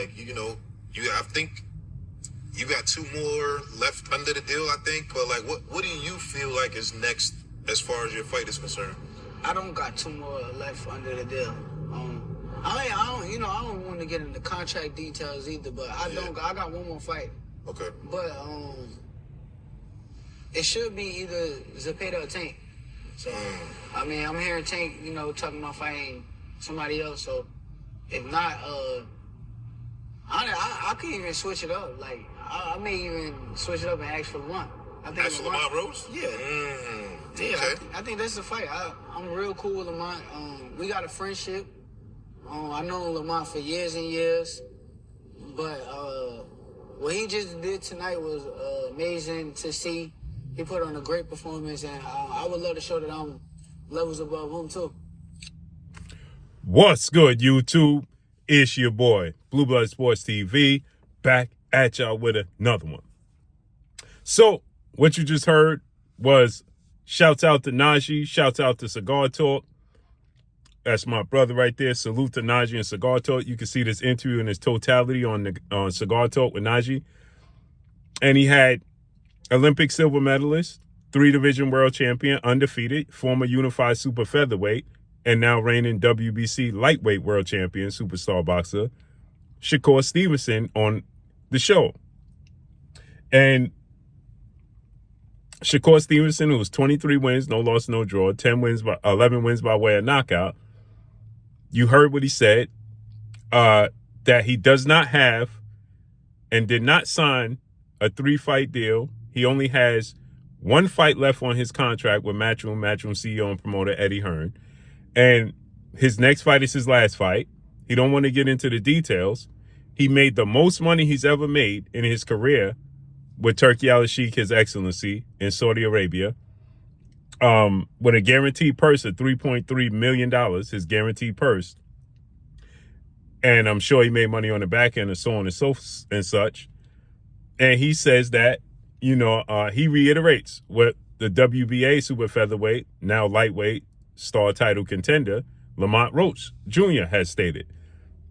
Like, I think you got 2 more left under the deal, I think. But like, what do you feel like is next as far as your fight is concerned? I don't got 2 more left under the deal. I don't want to get into contract details either, but I got 1 more fight. Okay. But it should be either Zepeda or Tank. So I'm hearing Tank, talking about fighting somebody else. So if not, I could even switch it up. Like I may even switch it up and ask for Lamont. Ask for Lamont Roach? Yeah. Yeah, Okay. I think that's the fight. I'm real cool with Lamont. We got a friendship. I know Lamont for years and years, but what he just did tonight was amazing to see. He put on a great performance, and I would love to show that I'm levels above him too. What's good, YouTube? It's your boy, Blue Blood Sports TV, back at y'all with another one. So, what you just heard was shouts out to Najee, shouts out to Cigar Talk. That's my brother right there. Salute to Najee and Cigar Talk. You can see this interview in its totality on Cigar Talk with Najee. And he had Olympic silver medalist, 3-division world champion, undefeated, former unified super featherweight, and now reigning WBC lightweight world champion, superstar boxer, Shakur Stevenson on the show. And Shakur Stevenson, who was 23 wins, no loss, no draw, 11 wins by way of knockout. You heard what he said, that he does not have and did not sign a 3-fight deal. He only has 1 fight left on his contract with Matchroom CEO and promoter Eddie Hearn. And his next fight is his last fight. He don't want to get into the details. He made the most money he's ever made in his career with Turki Al-Sheikh, His Excellency, in Saudi Arabia, with a guaranteed purse of $3.3 million, his guaranteed purse. And I'm sure he made money on the back end and so on and such. And he says that, he reiterates what the WBA super featherweight, now lightweight, star title contender, Lamont Roach Jr. has stated.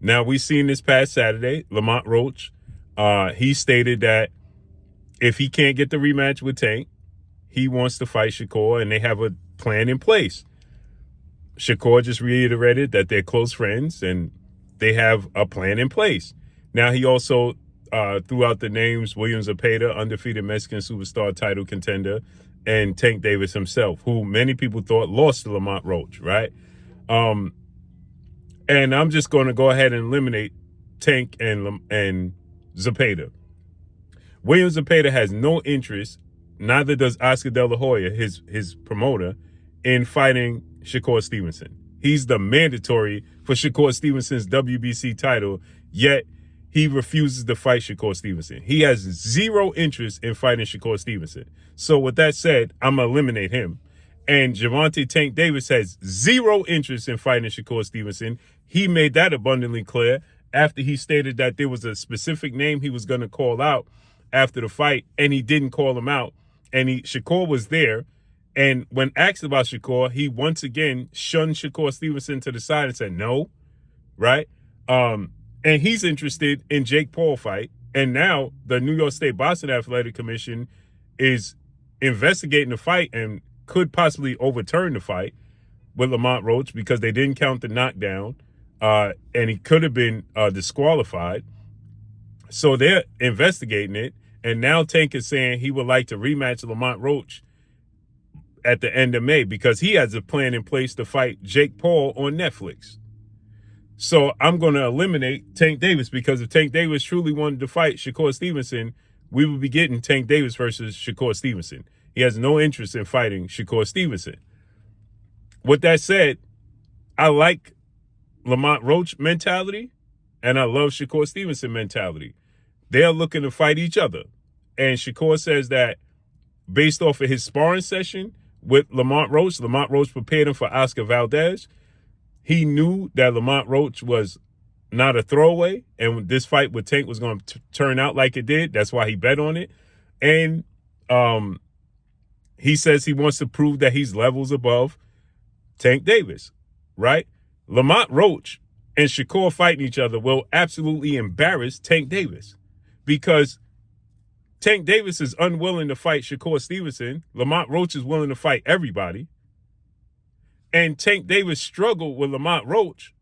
Now, we've seen this past Saturday, Lamont Roach, he stated that if he can't get the rematch with Tank, he wants to fight Shakur, and they have a plan in place. Shakur just reiterated that they're close friends, and they have a plan in place. Now, he also threw out the names William Zepeda, undefeated Mexican superstar title contender, and Tank Davis himself, who many people thought lost to Lamont Roach, right? And I'm just going to go ahead and eliminate Tank and Zepeda. William Zepeda has no interest, neither does Oscar De La Hoya, his promoter, in fighting Shakur Stevenson. He's the mandatory for Shakur Stevenson's WBC title, yet he refuses to fight Shakur Stevenson. He has 0 interest in fighting Shakur Stevenson. So with that said, I'm going to eliminate him. And Gervonta Tank Davis has 0 interest in fighting Shakur Stevenson. He made that abundantly clear after he stated that there was a specific name he was going to call out after the fight, and he didn't call him out. And Shakur was there. And when asked about Shakur, he once again shunned Shakur Stevenson to the side and said no, right? And he's interested in Jake Paul fight. And now the New York State Boxing Athletic Commission is investigating the fight and could possibly overturn the fight with Lamont Roach because they didn't count the knockdown, and he could have been disqualified. So they're investigating it. And now Tank is saying he would like to rematch Lamont Roach at the end of May because he has a plan in place to fight Jake Paul on Netflix. So I'm going to eliminate Tank Davis because if Tank Davis truly wanted to fight Shakur Stevenson, we would be getting Tank Davis versus Shakur Stevenson. He has no interest in fighting Shakur Stevenson. With that said, I like Lamont Roach mentality, and I love Shakur Stevenson mentality. They're looking to fight each other. And Shakur says that based off of his sparring session with Lamont Roach prepared him for Oscar Valdez. He knew that Lamont Roach was not a throwaway, and this fight with Tank was going to turn out like it did. That's why he bet on it. And he says he wants to prove that he's levels above Tank Davis, right? Lamont Roach and Shakur fighting each other will absolutely embarrass Tank Davis, because Tank Davis is unwilling to fight Shakur Stevenson. Lamont Roach is willing to fight everybody. And Tank Davis struggled with Lamont Roach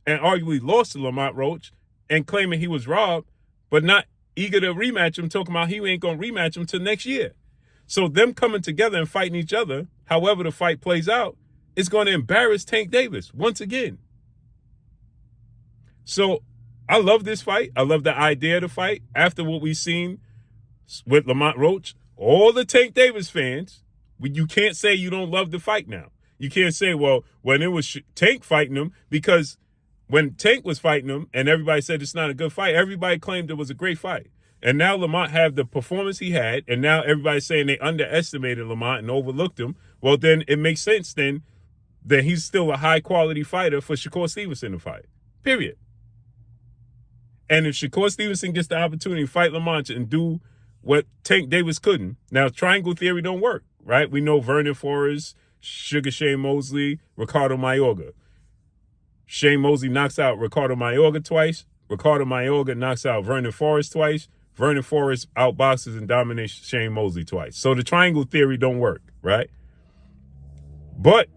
and arguably lost to Lamont Roach and claiming he was robbed, but not eager to rematch him, talking about he ain't going to rematch him till next year. So them coming together and fighting each other, however the fight plays out, is going to embarrass Tank Davis once again. So I love this fight. I love the idea of the fight. After what we've seen with Lamont Roach, all the Tank Davis fans, you can't say you don't love the fight now. You can't say, well, when it was Tank fighting him, because when Tank was fighting him and everybody said it's not a good fight, everybody claimed it was a great fight. And now Lamont had the performance he had, and now everybody's saying they underestimated Lamont and overlooked him. Well, then it makes sense then that he's still a high-quality fighter for Shakur Stevenson to fight, period. And if Shakur Stevenson gets the opportunity to fight Lamont and do what Tank Davis couldn't, now triangle theory don't work, right? We know Vernon Forrest, Sugar Shane Mosley, Ricardo Mayorga. Shane Mosley knocks out Ricardo Mayorga twice. Ricardo Mayorga knocks out Vernon Forrest twice. Vernon Forrest outboxes and dominates Shane Mosley twice. So the triangle theory don't work, right? But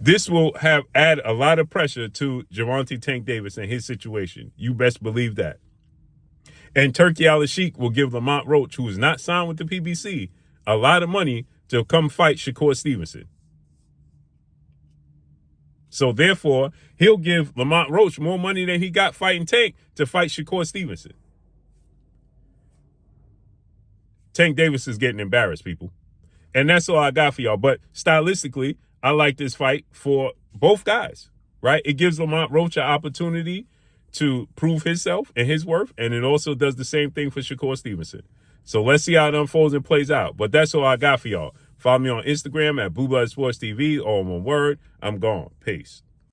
this will add a lot of pressure to Gervonta Tank Davis and his situation. You best believe that. And Turkey Al-Sheikh will give Lamont Roach, who is not signed with the PBC, a lot of money to come fight Shakur Stevenson. So therefore, he'll give Lamont Roach more money than he got fighting Tank to fight Shakur Stevenson. Tank Davis is getting embarrassed, people. And that's all I got for y'all. But stylistically, I like this fight for both guys, right? It gives Lamont Roach an opportunity to prove himself and his worth, and it also does the same thing for Shakur Stevenson. So let's see how it unfolds and plays out. But that's all I got for y'all. Follow me on Instagram at Blue Blood Sports TV, all in one word. I'm gone. Peace.